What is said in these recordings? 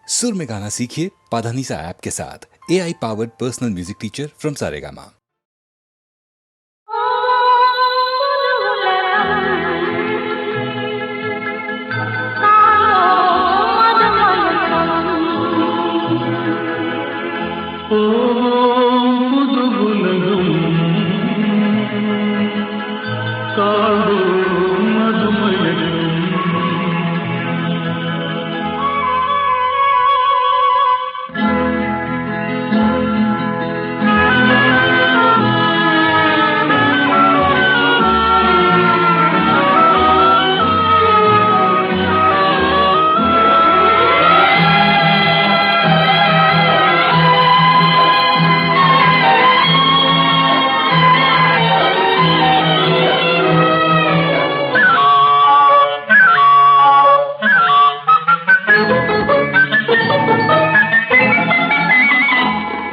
सुर में गाना सीखिए पाधानीसा ऐप के साथ। AI powered personal music teacher from Saregama.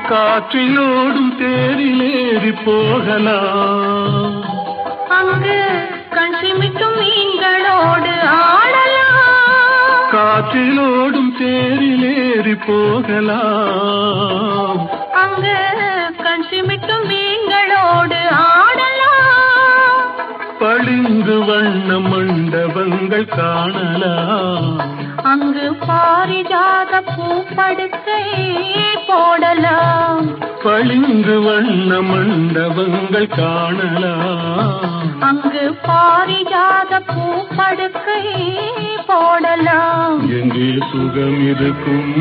காற்றிலோடும் தேரிலேறி போகலாம், அங்கு கண் சிமிட்டும் மீன்களோடு ஆடலாம். காற்றிலோடும் தேரிலேறி போகலாம், அங்கு கண் சிமிட்டும் மீன்களோடு ஆடலாம். பளிங்கு வண்ண மண்டபங்கள் காணலாம், அங்கு பாரிஜாத பூப்படுக்கை போடலாம். பளிங்கு வண்ண மண்டபங்கள் காணலாம், அங்கு பாரிஜாத பூப்படுக்கை போடலாம். எங்கே சுகம் இருக்கும்,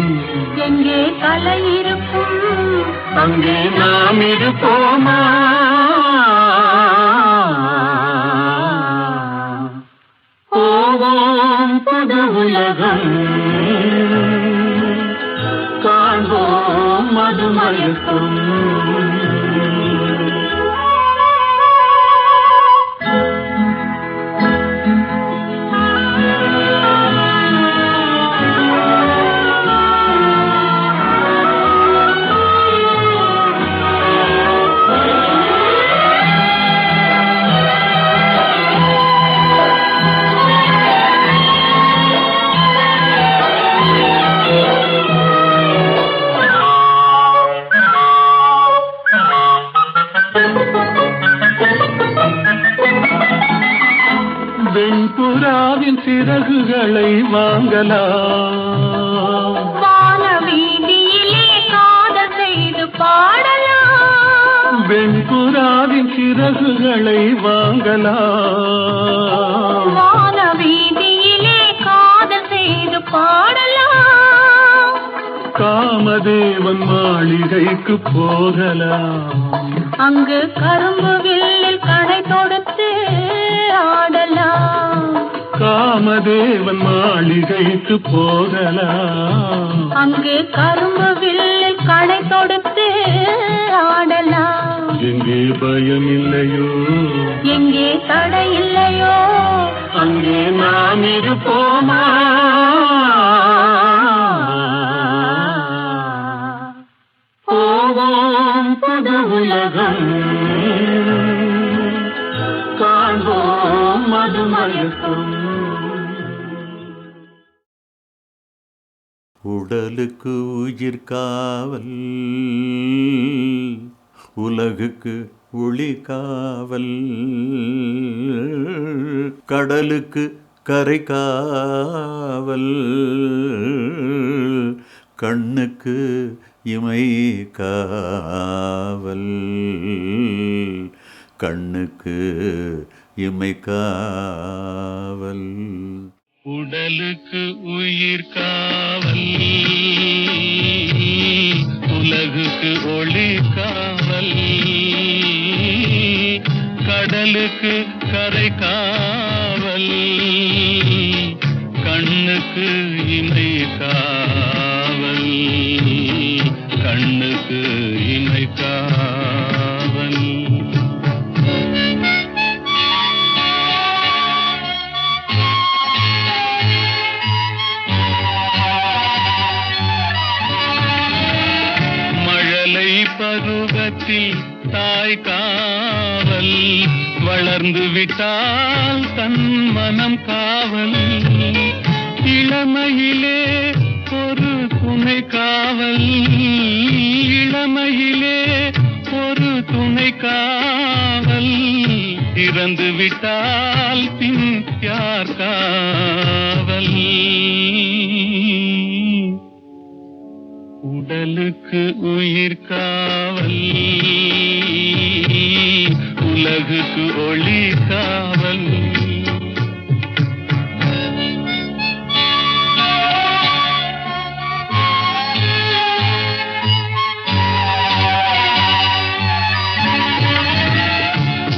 எங்கே கலை இருக்கும், அங்கே நாம் இருப்போமா? போவோம் புது உலகம், காண்போம் மதுமயக்கம். வெண்புறாவின் சிறகுகளை வாங்கலாம், வான வீதியிலே காதல் செய்து பாடலாம். வெண்புறாவின் சிறகுகளை வாங்கலாம், வான வீதியிலே காதல் செய்து பாடலாம். காமதேவன் மாளிகைக்கு போகலாம், அங்கு கரும்பு வில்லில் கடை தொடுத்து ஆடலாம். காமதேவன் மாளிகைக்கு போகலாம், அங்கு கரும்பு வில்லில் கடை தொடுத்து ஆடலாம். எங்கே பயம் இல்லையோ, எங்கே தடை இல்லையோ, அங்கே நாம் இருப்போமா? போவோம் புது உலகம், காண்போம் மதுமயக்கம். உடலுக்கு உயிர் காவல், உலகுக்கு ஒளி காவல், கடலுக்கு கரை காவல், கண்ணுக்கு இமை காவல், கண்ணுக்கு இமை காவல். உடலுக்கு உயிர் காவல், உலகுக்கு ஒளி காவல், கடலுக்கு கரை காவல், கண்ணுக்கு இமை காவல், கண்ணுக்கு இமை காவல். பருவத்தில் தாய் காவல், வளர்ந்து விட்டால் தன் மனம் காவல். இளமையிலே ஒரு தனிமையிலே ஒரு துணை காவல், இறந்து விட்டால் பின் யார் காவல்? உடலுக்கு உயிர் காவல், உலகுக்கு ஒளி காவல்.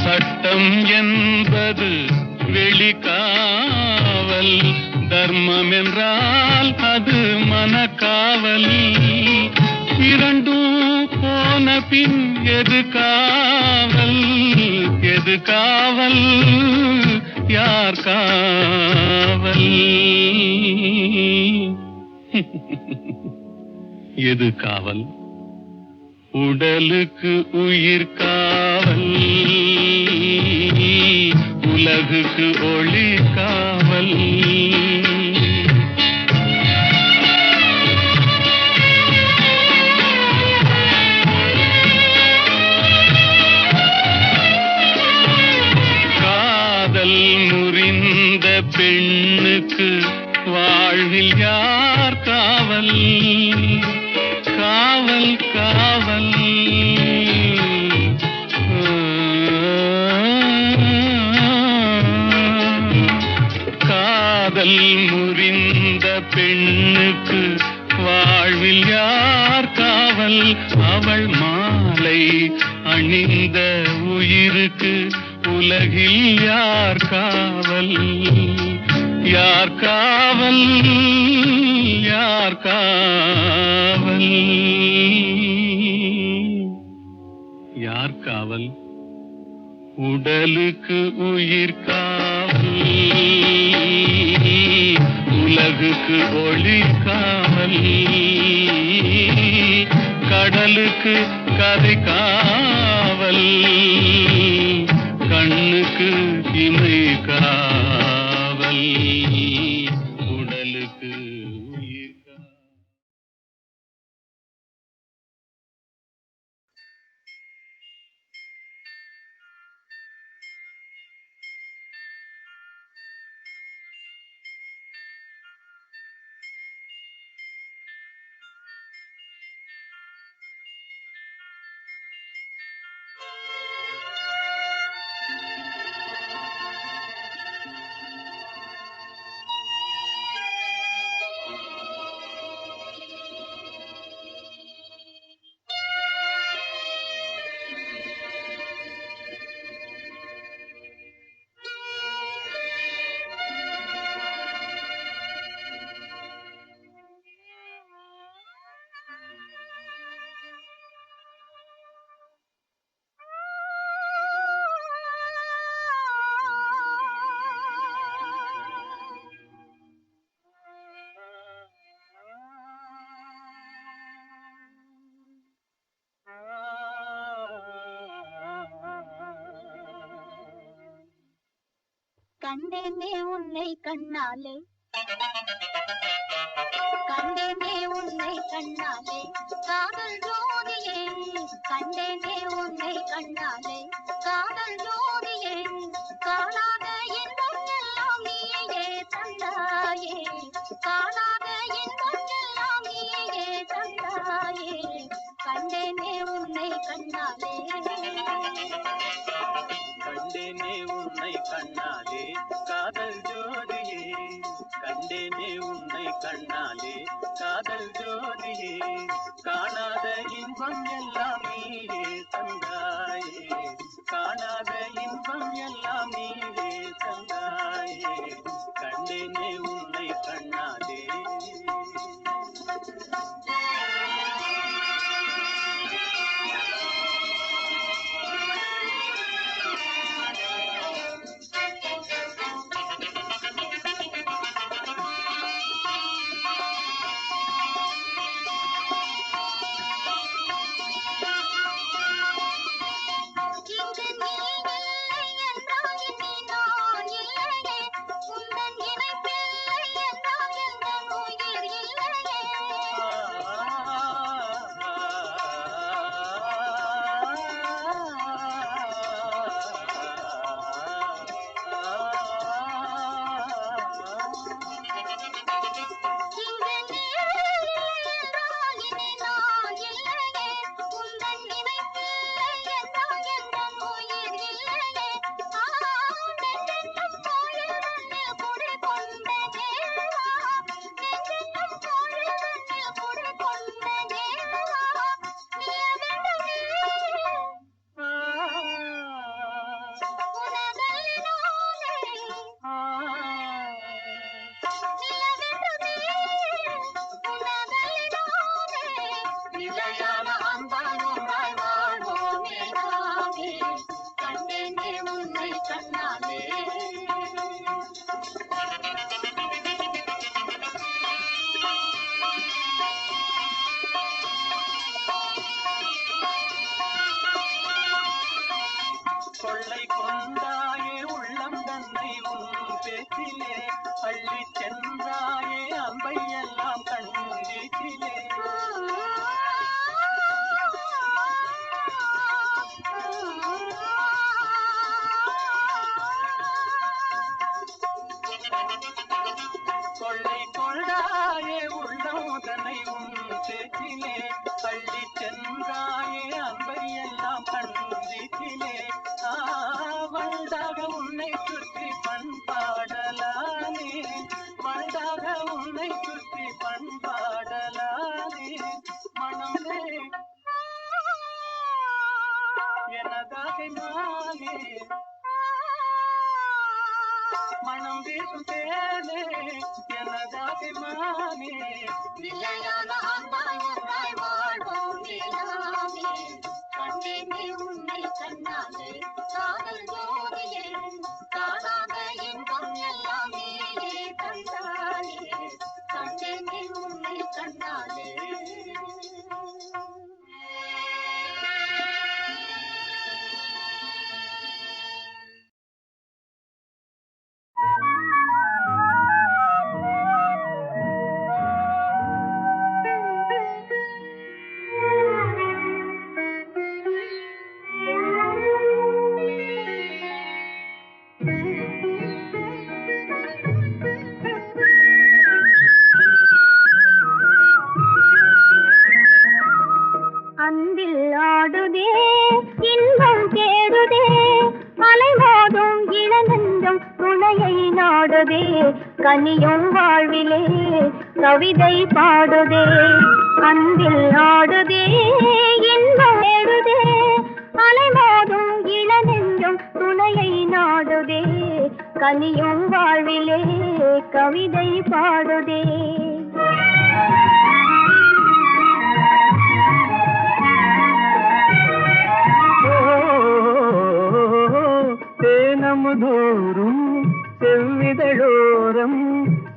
சட்டம் என்பது வெளிக்காவல், தர்மம் என்றால் அது மனக்காவல். இரண்டும் போன பின் எது காவல்? எது காவல்? யார் காவல்? எது காவல்? உடலுக்கு உயிர் காவல், உலகுக்கு ஒளி காவல். காதல் முறிந்த பெண்ணுக்கு வாழ்வில் யார் காவல்? காவல் காவல். காதல் முறிந்த பெண்ணுக்கு வாழ்வில் யார் காவல்? அவள் மாலை அணிந்த உயிருக்கு உலகில் யார் காவல்? யார் காவல்? யார் காவல்? யார் காவல்? உடலுக்கு உயிர் காவல், உலகுக்கு ஒளி காவல். கடலுக்கு கரை காவல், கண்ணுக்கு இமை காவல், உடலுக்கு உயிர் காவல். கண்டேனே உன்னை கண்ணாலே, கண்டேனே உன்னை கண்ணாலே, காதல் ஜோதியே. கண்டேனே உன்னை கண்ணாலே, காதல் ஜோதியே. காணாத இன்பம் எல்லாம் நீயே தந்தாயே, காணாத இன்பம் எல்லாம் நீயே தந்தாயே. கண்டேனே உன்னை கண்ணாலே, கண்டேனே உன்னை கண்ணாலே, காதல் ஜோதியே. கண்டேனே உன்னை கண்ணாலே, காதல் ஜோதியே. காணாத இன்பம் எல்லாம் நீயே தந்தாயே, காணாத இன்பம் எல்லாம் நீயே தந்தாயே. கண்டேனே உன்னை கண்ணாலே. கொள்ளை கொண்டாயே உள்ளம் தன்னை உன் பேச்சிலே அள்ளி சென்றாயே அம்பை எல்லாம் கண்ணீச்சிலே கொள்ளை கொண்டாயே உள்ளம் தன்னை உன் பேச்சிலே அள்ளி சென்றாயே அம்பை எல்லாம் கண்ணீச்சிலே வண்டாக உன்னை சுற்றி பண்பாடலானே வண்டாக உன்னை சுற்றி பண்பாடலானே மனமே எனதாக நானே மனம் வீசும் தேனே எனதாக மானே நிலையான அன்பாய் ஒன்றாய் வாழ்வோம் எல்லாமே கண்டேனே உன்னை கண்ணாலே காதல் ஜோதியே காணாத இன்பம் எல்லாம் நீயே தந்தாலே கண்டேனே உன்னை கண்ணாலே அன்பில் ஆடுதே இன்பம் தேடுதே அலைமோதும் இளநெஞ்சம் துணையை நாடுதே கனியும் வாழ்விலே கவிதை பாடுதே அன்பில் ஆடுதே இன்பம் தேடுதே அலைமோதும் இளநெஞ்சம் துணையை நாடுதே கனியும் வாழ்விலே கவிதை பாடுதே தேனமுதோறும் செவ்விதழோரம்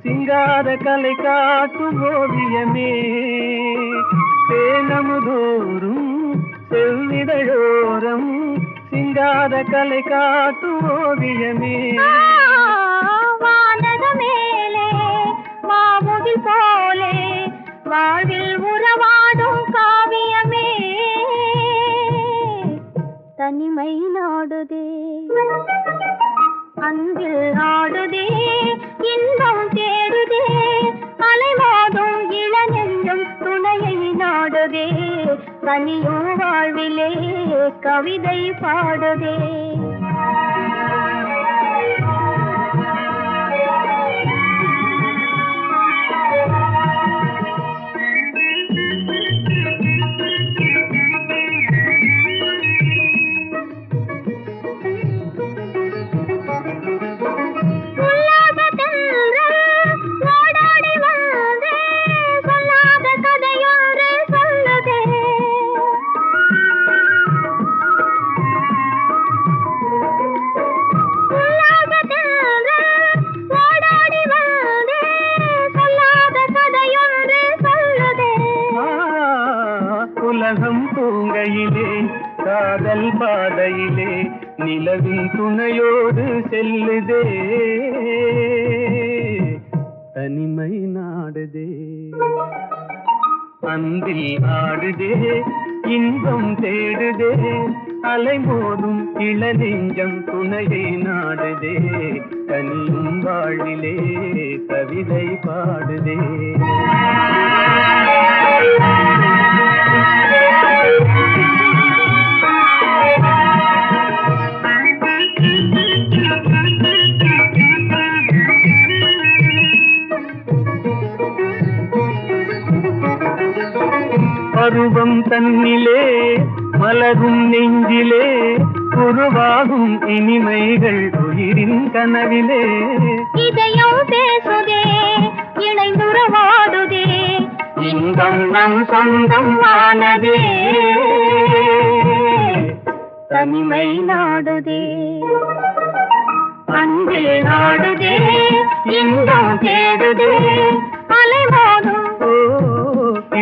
சிங்கார கலை காட்டும் ஓவியமே தேனமுதோறும் செவ்விதழோரம் சிங்கார கலை காட்டும் ஓவியமே வானக மேலே மாமுகில் போலே வாழ்வில் உறவாடும் காவியமே தனிமை நாடுதே அன்பில் ஆடுதே இன்பம் தேடுதே அலைமோதும் இளநெஞ்சம் துணையை நாடுதே கனியும் வாழ்விலே கவிதை பாடுதே உலகம் தூங்கையிலே காதல் பாதையிலே நிலவின் துணையோடு செல்லுதே தனிமை நாடுதே அன்பில் ஆடுதே இன்பம் தேடுதே அலைமோதும் இளநெஞ்சம் துணையை நாடுதே தனியும் வாழ்விலே கவிதை பாடுதே பருவம் தன்னிலே மலரும் நெஞ்சிலே உருவாகும் இனிமைகள் உயிரின் கனவிலே இதயம் பேசுதே இணைந்துறவாடுதே இன்பம் நம் சொந்தம் ஆனதே தனிமை நாடுதே அன்பில் நாடுதே இன்பம் தேடுதே அலைமோதும்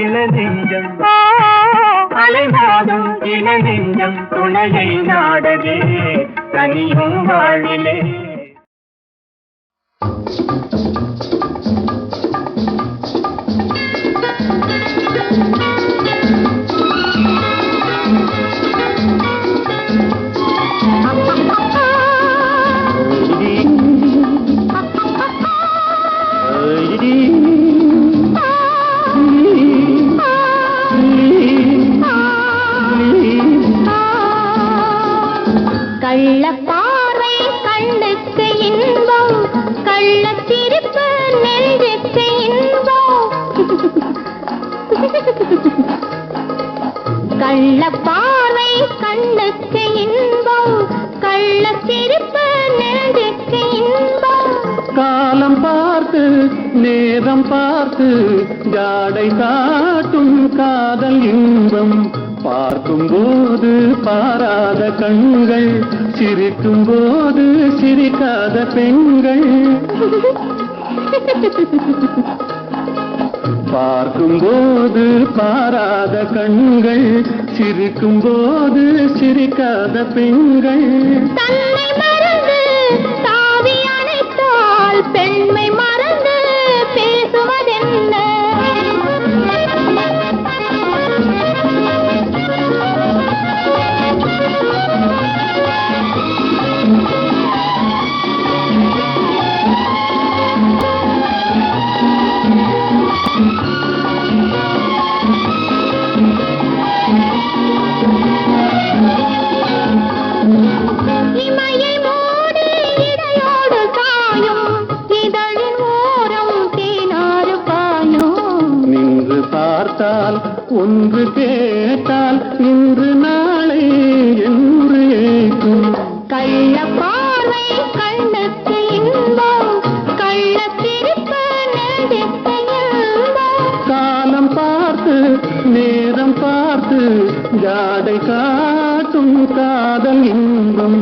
இளநெஞ்சம் அலைமோதும் இளநெஞ்சம் துணையை நாடதே தனியும் வாழிலே. கள்ளப்பார்வை கண்ணுக்கு இன்பம், கள்ளச்சிரிப்பு நெஞ்சுக்கு இன்பம். கள்ளப்பார்வை கண்ணுக்கு இன்பம், கள்ளச்சிரிப்பு நெஞ்சுக்கு இன்பம். காலம் பார்த்து நேரம் பார்த்து ஜாடை காட்டும் காதல் இன்பம். பார்க்கும் போது பாராத கண்கள், சிரிக்கும் போது சிரிக்காத பெண்கள். பார்க்கும் போது பாராத கண்கள், சிரிக்கும் போது சிரிக்காத பெண்கள். தன்னை மறந்து தாவி அணைத்தால் பெண்மை மறந்து பேசுவதென்ன? இமையை மூடி இடையோடு சாயும், இதழின் ஓரம் தேனாறு பாயும். நின்று பார்த்தால் ஒன்று கேட்டால் இன்று நாளை என்று ஏற்கும். கள்ளப்பார்வை கண்ணுக்கு இன்பம், கள்ளச்சிரிப்பு நெஞ்சுக்கு இன்பம். காலம் பார்த்து நேரம் பார்த்து ஜாடை காட்டும் காதல் இன்பம்.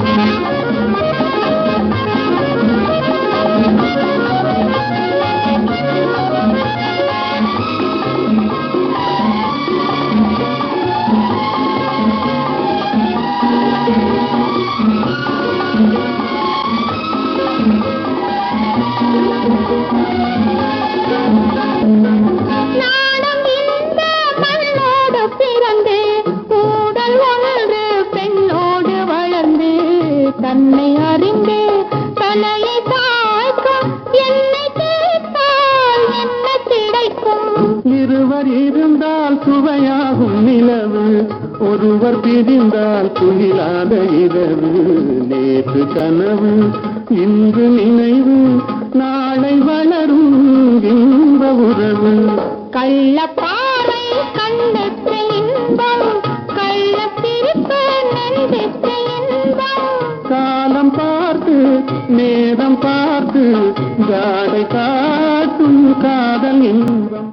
நாடம் இந்த மண்ணோடு பிறந்து, ஊடல் ஒன்று பெண்ணோடு வளர்ந்து, தன்னை அறிந்து தலையை தாழ்க்கும், என்னை கேட்டால் என்ன கிடைக்கும்? இருவர் இருந்தால் சுவையாகும் நிலவு, ஒருவர் பிரிந்தால் துயிலாத இரவு. நேற்று கனவு இன்று நினைவு, நாளை வளரும் இன்ப உறவு. கள்ளப்பார்வை கண்ணுக்கு இன்பம், கள்ளச்சிரிப்பு நெஞ்சுக்கு இன்பம். காலம் பார்த்து நேரம் பார்த்து ஜாடை காட்டும் காதல் இன்பம்.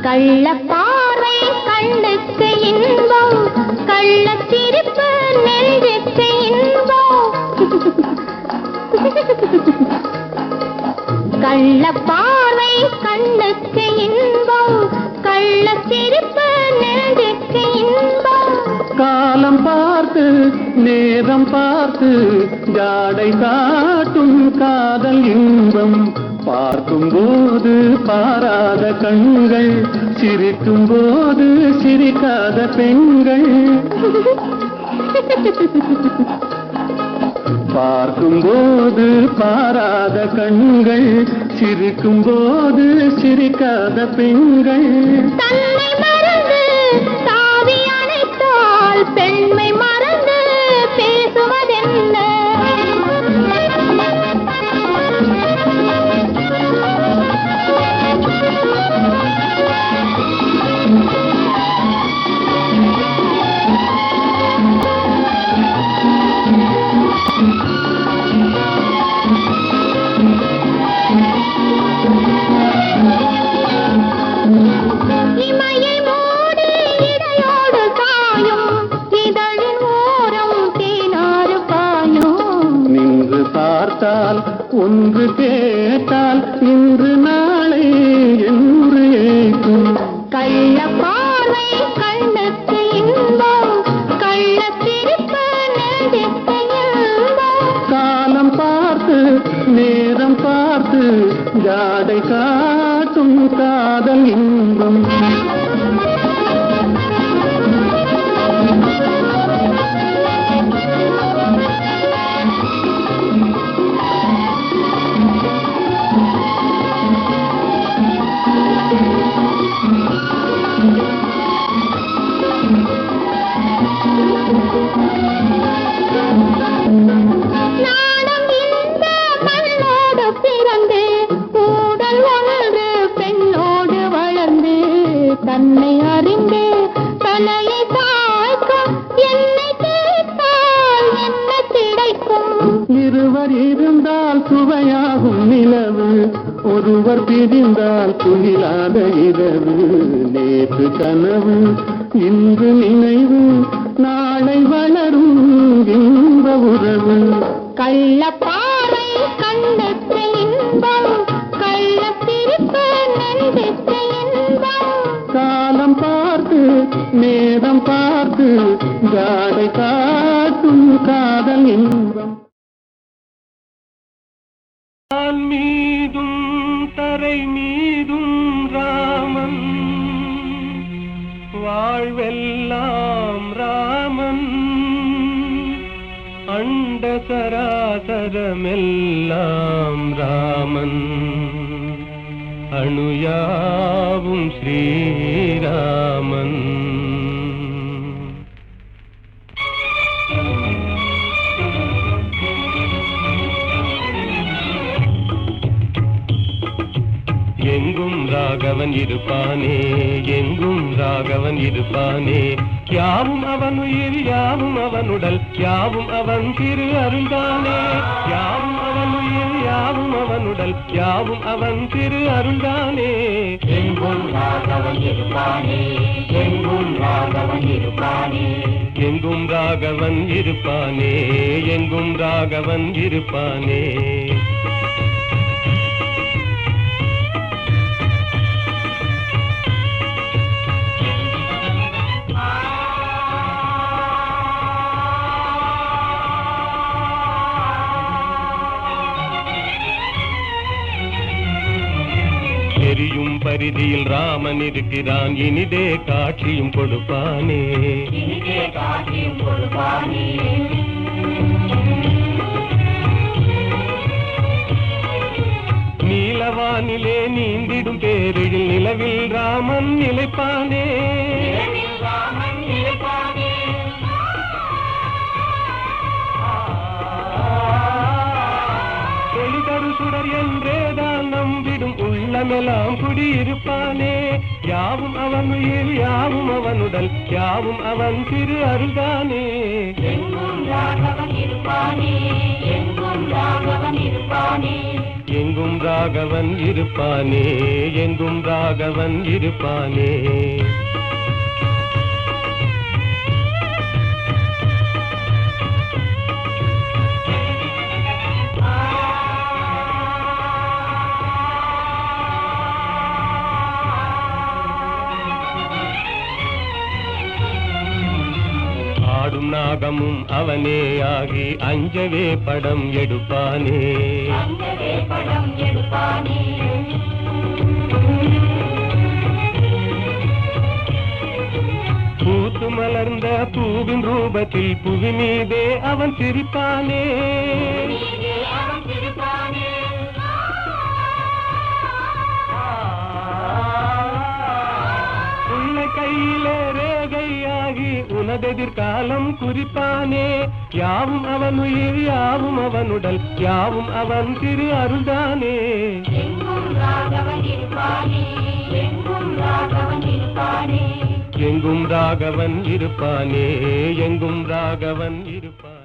கள்ளப்பார்வை கண்ணுக்கு இன்பம், கள்ளச்சிரிப்பு நெஞ்சுக்கு இன்பம். கள்ளப்பார்வை கண்ணுக்கு இன்பம், கள்ளச்சிரிப்பு நெஞ்சுக்கு இன்பம். காலம் பார்த்து நேரம் பார்த்து ஜாடை காட்டும் காதல் இன்பம். பார்க்கும் போது பாராத கண்கள், சிரிக்கும் போது சிரிக்காத பெண்கள். பார்க்கும் போது பாராத கண்கள், சிரிக்கும் போது சிரிக்காத பெண்கள். தன்னை மறந்து தாவி அணைத்தால் பெண்மை மறந்து பேசுவதென்ன? ஒன்று கேட்டால் இன்று நாளை என்று ஏற்கும். கள்ள பார்வை கண்ணுக்கு இன்பம், கள்ள சிரிப்பு நெஞ்சுக்கு இன்பம். காலம் பார்த்து நேரம் பார்த்து ஜாடை காட்டும் காதல் இன்பம். நாடம் இந்த மண்ணோடு பிறந்து, ஊடல் ஒன்று பெண்ணோடு வளர்ந்து, தன்னை அறிந்து தலையை தாழ்க்கும், என்னை கேட்டால் என்ன கிடைக்கும்? இருவர் இருந்தால் சுவையாகும் நிலவு, ஒருவர் பிரிந்தால் துயிலாத இரவு. நேற்று கனவு இன்று நினைவு, நாளை வளரும் இன்ப உறவு. கள்ள பார்வை கண்ணுக்கு இன்பம், கள்ள சிரிப்பு நெஞ்சுக்கு இன்பம். காலம் பார்த்து நேரம் பார்த்து ஜாடை காட்டும் காதல் இன்பம். மீதும் தரை மீதும் ராமன், வாழ்வெல்லாம் ராமன். அண்ட சராசரமெல்லாம் ராமன், அணுயாவும் ஸ்ரீராமன். எங்கும் ராகவன் இருப்பானே, எங்கும் ராகவன் இருப்பானே. யாவும் அவன் உயிர், யாவும் அவன் உடல், யாவும் அவன் திரு அருந்தானே. யாவும் அவன் உயிர், யாவும் அவன் உடல், யாவும் அவன் திரு அருந்தானே. எங்கும் ராகவன் இருப்பானே, எங்கும் ராகவன் இருப்பானே. எங்கும் ராகவன் இருப்பானே, எங்கும் ராகவன் இருப்பானே. எரியும் பரிதியில் ராமன் இருக்கிறான், இனிதே காட்சியும் கொடுப்பானே, இனிதே காட்சியும் கொடுப்பானே. நீலவானிலே நீந்திடும் பேரில் நிலவில் ராமன் நிலைப்பானே. ராமன் நிலைப்பானே. ஒளிதரு சுடர் என்றேதான் நம்பிடும் உள்ளமெல்லாம் குடியிருப்பானே. யாவும் அவன் உயிர், யாவும் அவன் உடல், யாவும் அவன் திரு அருள்தானே. எங்கும் ராகவன் இருப்பானே, எங்கும் ராகவன் இருப்பானே. எங்கும் ராகவன் இருப்பானே, எங்கும் ராகவன் இருப்பானே. ஆடும் நாகமும் அவனே ஆகி அஞ்சவே படம் எடுப்பானே, அங்கவே படம் எடுப்பானே. பூத்து மலர்ந்த பூவின் ரூபத்தில் புவி மீதே அவன் சிரிப்பானே. நீதே அவன் சிரிப்பானே. உன்னை கையிலே ரேகையாகி உனதெதிர்காலம் குறிப்பானே. யாவும் அவன் உயிர், யாவும் அவன் உடல், யாவும் அவன் திரு அருள்தானே. எங்கும் ராகவன் இருப்பானே, எங்கும் ராகவன் இருப்பானே. எங்கும் ராகவன் இருப்பானே, எங்கும் ராகவன் இருப்பானே.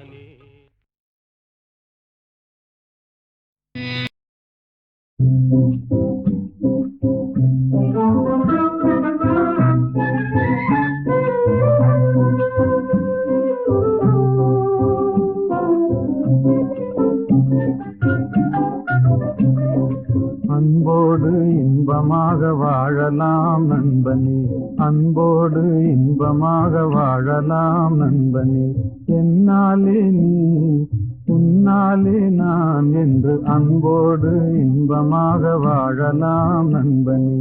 அன்போடு இன்பமாக வாழலாம் நண்பனே. என்னாலே நீ உன்னாலே நான் என்று அன்போடு இன்பமாக வாழலாம் நண்பனே.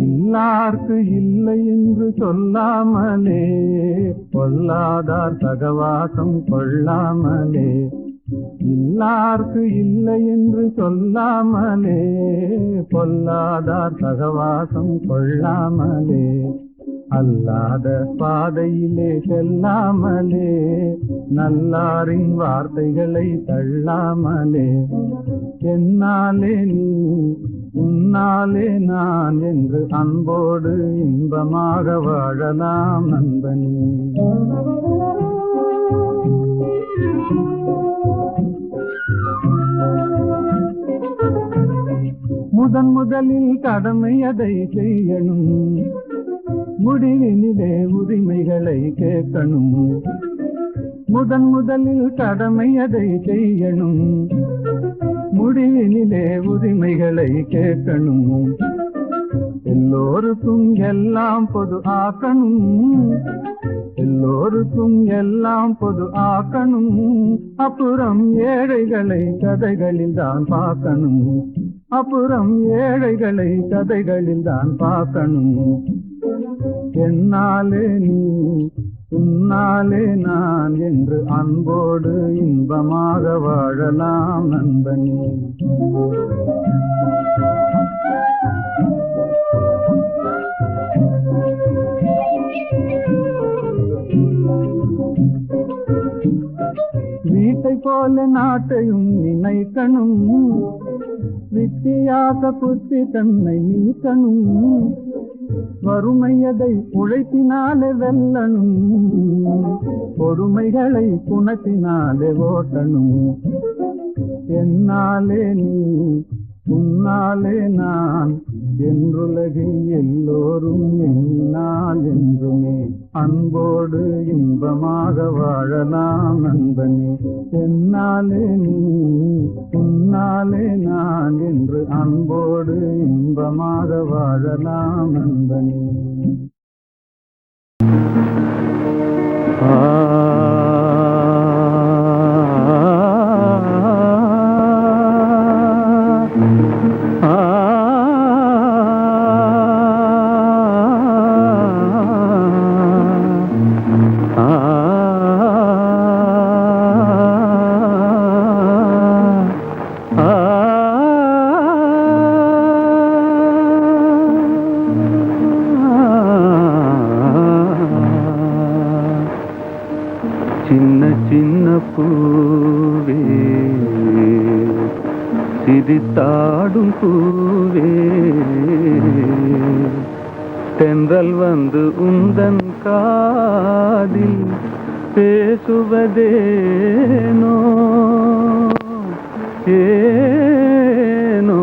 இல்லார்க்கு இல்லை என்று சொல்லாமலே, பொல்லாதார் சகவாசம் கொள்ளாமலே. இல்லார்க்கு இல்லை என்று சொல்லாமலே, பொல்லாதார் சகவாசம் கொள்ளாமலே. அல்லாத பாதையிலே செல்லாமலே, நல்லாரின் வார்த்தைகளை தள்ளாமலே. என்னாலே நீ உன்னாலே நான் என்று அன்போடு இன்பமாக வாழலாம் நண்பனே. முதலில் கடமை அதை செய்யணும், முடிவினிலே உரிமைகளை கேட்கணும். முதலில் கடமை அதை செய்யணும், முடிவினிலே உரிமைகளை கேட்கணும். எல்லோருக்கும் எல்லாம் பொது ஆக்கணும், எல்லோருக்கும் எல்லாம் பொது ஆக்கணும். அப்புறம் ஏழைகளை கதைகளில் தான் பார்க்கணும், அப்புறம் ஏழைகளை கதைகளில் தான் பார்க்கணும். என்னாலே நீ உன்னாலே நான் என்று அன்போடு இன்பமாக வாழலாம் நண்பனே. வீட்டை போல நாட்டையும் நினைக்கணும், வித்தியாச புத்தி தன்னை நீக்கணும். வறுமையதை உழைப்பினாலே வெல்லணும், பொறுமைகளை குணத்தினாலே ஓட்டணும். என்னாலே நீ உன்னாலே நான் என்றுலகில் எல்லோரும் எண்ணினால் என்றுமே அன்போடு இன்பமாக வாழலாம் நண்பனே. என்னாலே நீ உன்னாலே நான் என்று அன்போடு இன்பமாக வாழலாம் நண்பனே. சின்ன சின்ன பூவே சிரித்தாடும் பூவே, தென்றல் வந்து உந்தன் காதில் பேசுவதேனோ ஏனோ.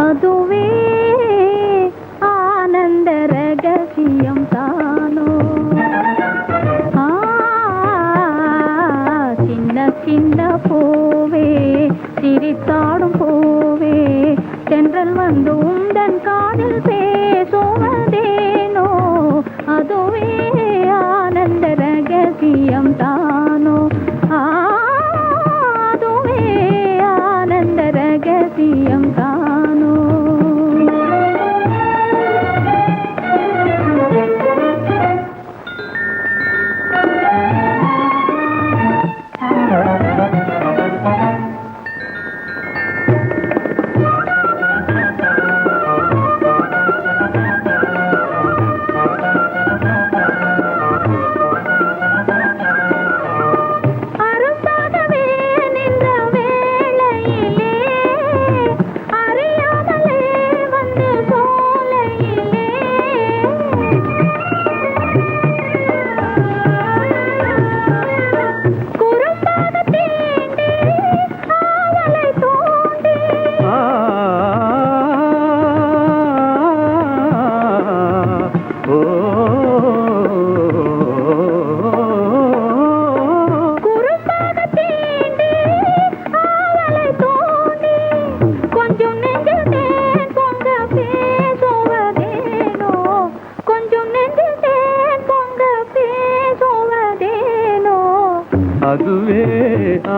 அதுவே ஆனந்த ரகசியம் தானோ. சின்ன சின்ன பூவே சிரித்தாடும் பூவே, தென்றல் வந்து உந்தன் காதில் பேசுவதேனோ. அதுவே ஆனந்த ரகசியம் தானோ. அதுவே ஆனந்த ரகசியம் தானோ.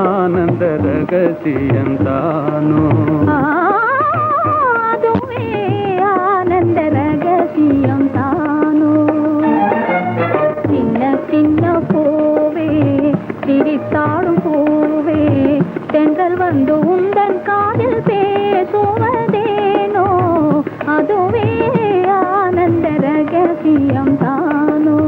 ஆனந்த ரகசியம் தானோ அதுவே ஆனந்த ரகசியம் தானோ சின்ன சின்ன பூவே சிரித்தாடும் பூவே தென்றல் வந்து உந்தன் காதில் பேசுவதேனோ அதுவே ஆனந்த ரகசியம் தானோ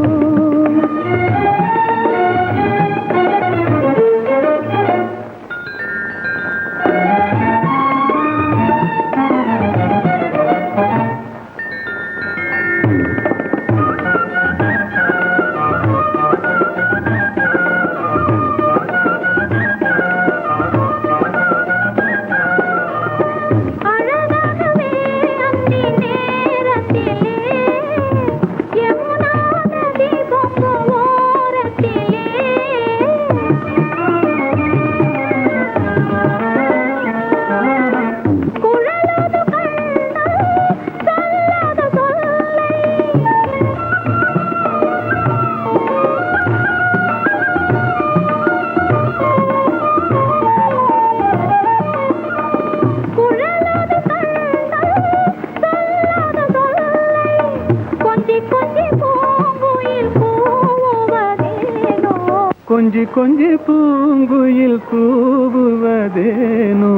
கொஞ்சி கொஞ்சி பூங்குயில் கூவுவதேனோ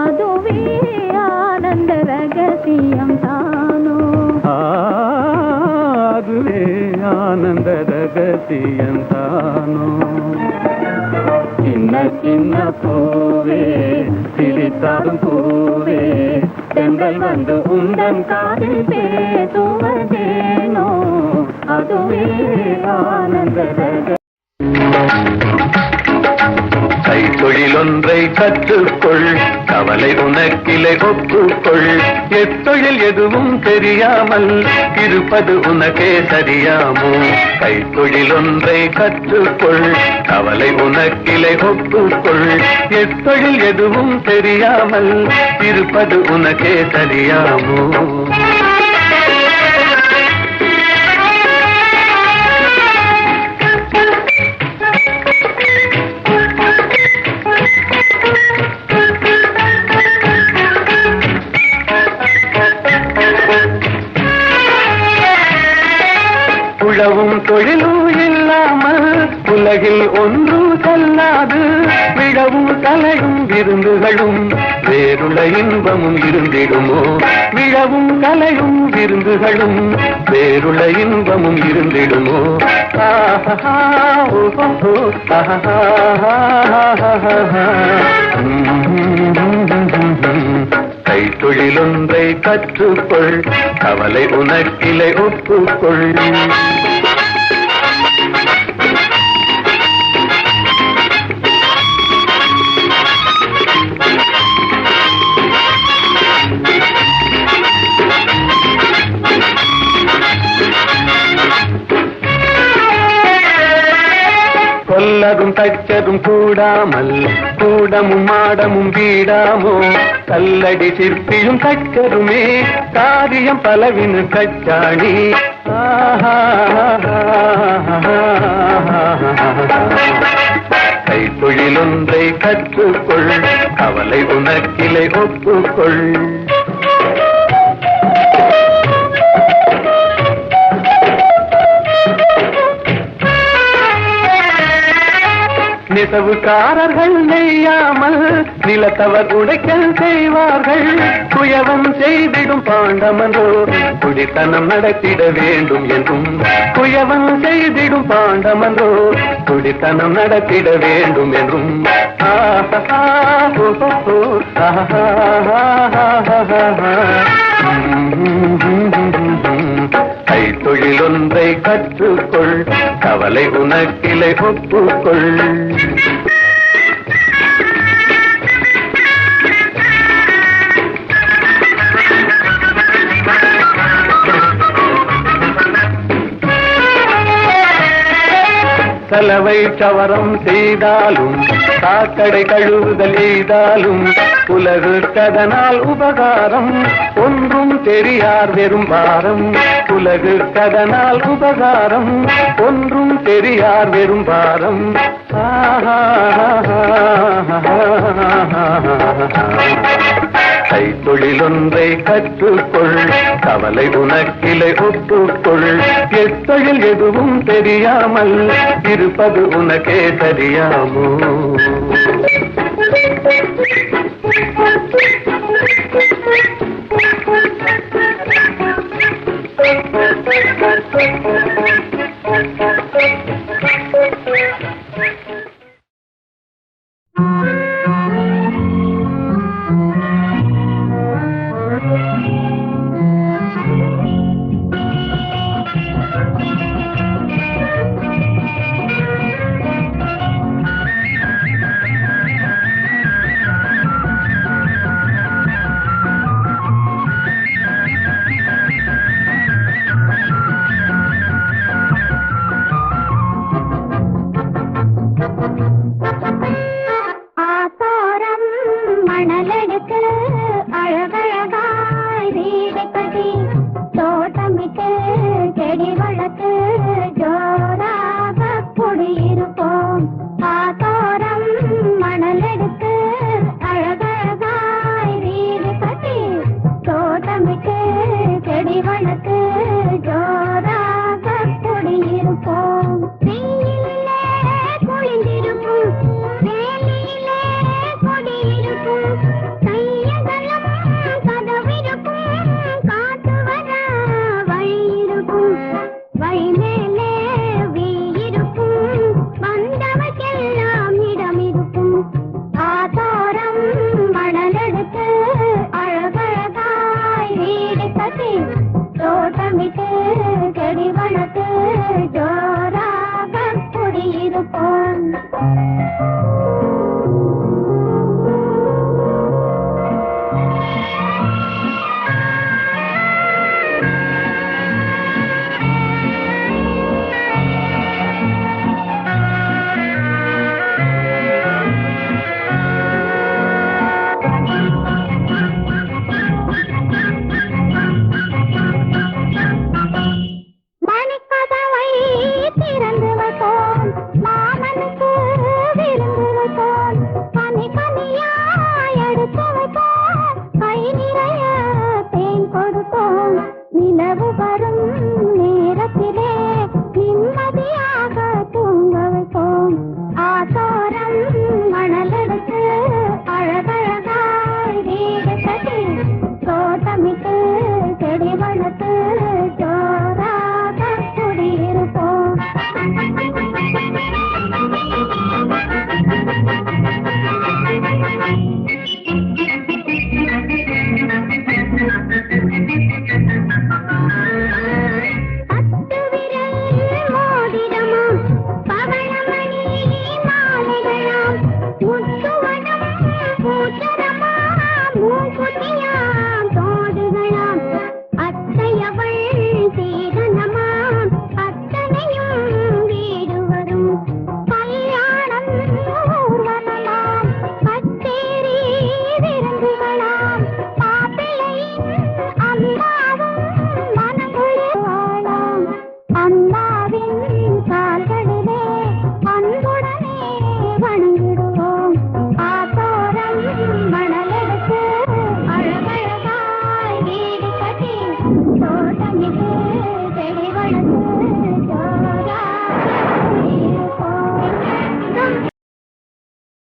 அதுவே ஆனந்த ரகசியம் தானோ அதுவே ஆனந்த ரகசியம் தானோ சின்ன சின்ன பூவே சிரித்தாடும் பூவே தென்றல் வந்து உந்தன் காதில் பேசுவதேனோ அதுவே ஆனந்த ரகசியம் கைத்தொழிலொன்றை கற்றுக்கொள் கவலை உனக்கிலை ஒப்புக்கொள் எத்தொழில் எதுவும் தெரியாமல் இருப்பது உனக்கே சரியாமோ கைத்தொழிலொன்றை கற்றுக்கொள் கவலை உனக்கிலை ஒப்புக்கொள் எத்தொழில் எதுவும் தெரியாமல் இருப்பது உனக்கே சரியாமோ உழவும் தொழிலும் இல்லாமல் உலகில் ஒன்றும் செல்லாது விழவும் கலையும் விருந்துகளும் வேறுள்ள இன்பமும் இருந்திடுமோ விழவும் கலையும் விருந்துகளும் வேறுள்ள இன்பமும் இருந்திடுமோ கைத்தொழிலொன்றை கற்றுக்கொள் கவலை உனக்கிலை ஒப்புக்கொள் கொல்லதும் தச்சதும் கூடாமல் கூடமும் மாடமும் வீடாமோ கல்லடி சிற்பியும் தச்சதுமே காரியம் பலவினு கச்சாணி கைத்தொழிலொன்றை கற்றுக்கொள் கவலை உனக்கிலை ஒப்புக்கொள் நெசவுக்காரர்கள் நெய்யாமல் நிலத்தவர் உடைக்கல் செய்வார்கள் குயவம் செய்திடும் பாண்டமன்றோ குடித்தனம் நடத்திட வேண்டும் என்றும் குயவம் செய்திடும் பாண்டமன்றோ குடித்தனம் நடத்திட வேண்டும் என்றும் கைத்தொழிலொன்றை கற்றுக்கொள் கவலை உனக்கிலை ஒப்புக்கொள் சலவை சவரம் செய்தாலும் சாக்கடை கழுவுதல் எய்தாலும் உலகுக்கதனால் உபகாரம் ஒன்றும் தெரியார் வெறும் பாரம். உலகுக்கதனால் உபகாரம் ஒன்றும் தெரியார் வெறும் பாரம். கைத்தொழில் ஒன்றை கற்றுக்கொள், கவலை உனக்கிளை ஒப்புக்கொள். எத்தொழில் எதுவும் தெரியாமல் இருப்பது உனக்கே தெரியாமோ? தோட்டமிட்டு செடி வளர்த்து